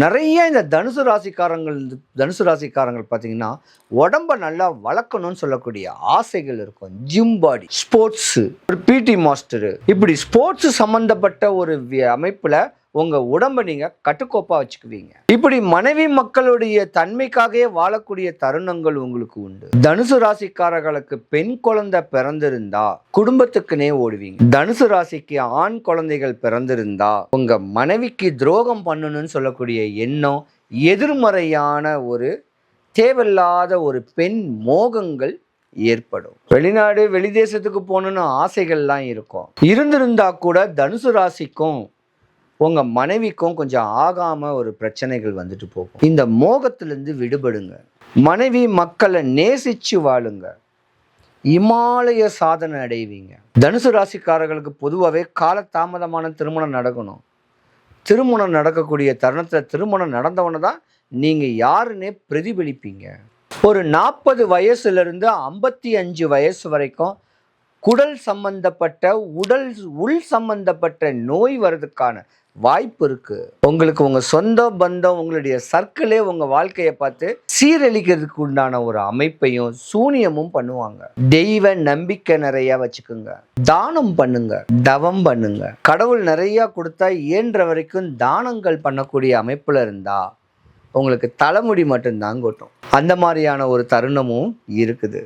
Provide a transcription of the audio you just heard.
நிறைய இந்த தனுசு ராசிக்காரங்கள் பார்த்தீங்கன்னா உடம்ப நல்லா வளர்க்கணும்னு சொல்லக்கூடிய ஆசைகள் இருக்கும். ஜிம் பாடி, ஸ்போர்ட்ஸ், ஒரு பிடி மாஸ்டரு, இப்படி ஸ்போர்ட்ஸ் சம்பந்தப்பட்ட ஒரு அமைப்புல உங்க உடம்ப நீங்க கட்டுக்கோப்பா வச்சுக்குவீங்க. இப்படி மனைவி மக்களுடைய தன்மைக்காகவே வாழக்கூடிய தருணங்கள் உங்களுக்கு உண்டு. தனுசு ராசிக்காரர்களுக்கு பெண் குழந்தை பிறந்திருந்தா குடும்பத்துக்குனே ஓடுவீங்க. தனுசு ராசிக்கு ஆண் குழந்தைகள் பிறந்திருந்தா உங்க மனைவிக்கு துரோகம் பண்ணணும்னு சொல்லக்கூடிய எண்ணம், எதிர்மறையான ஒரு தேவையில்லாத ஒரு பெண் மோகங்கள் ஏற்படும். வெளிநாடு வெளிதேசத்துக்கு போகணும்னு ஆசைகள்லாம் இருக்கும். இருந்திருந்தா கூட தனுசு ராசிக்கும் உங்க மனைவிக்கும் கொஞ்சம் ஆகாம ஒரு பிரச்சனைகள் வந்துட்டு போகும். இந்த மோகத்திலிருந்து விடுபடுங்க. மனைவி மக்களை நேசிச்சு வாழுங்க. இமாலய சாதனை அடைவீங்க. தனுசு ராசிக்காரர்களுக்கு பொதுவாகவே காலதாமதமான திருமணம் நடக்கணும். திருமணம் நடக்கக்கூடிய தருணத்தில் திருமணம் நடந்தவன தான் நீங்கள் யாருன்னே பிரதிபலிப்பீங்க. ஒரு 40 வயசுலேருந்து 55 வயசு வரைக்கும் குடல் சம்பந்தப்பட்ட உள் சம்பந்தப்பட்ட நோய் வர்றதுக்கான வாய்ப்பு இருக்கு. உங்களுக்கு உங்க சொந்த பந்தம், உங்களுடைய சர்க்கிளே உங்க வாழ்க்கையை பார்த்து சீரழிக்கிறதுக்கு உண்டான ஒரு அமைப்பையும் சூனியமும் பண்ணுவாங்க. தெய்வ நம்பிக்கை நிறைய வச்சுக்குங்க. தானம் பண்ணுங்க, தவம் பண்ணுங்க. கடவுள் நிறைய கொடுத்தா இயன்ற வரைக்கும் தானங்கள் பண்ணக்கூடிய அமைப்புல இருந்தா உங்களுக்கு தலைமுடி மட்டும்தான் கொட்டும். அந்த மாதிரியான ஒரு தருணமும் இருக்குது.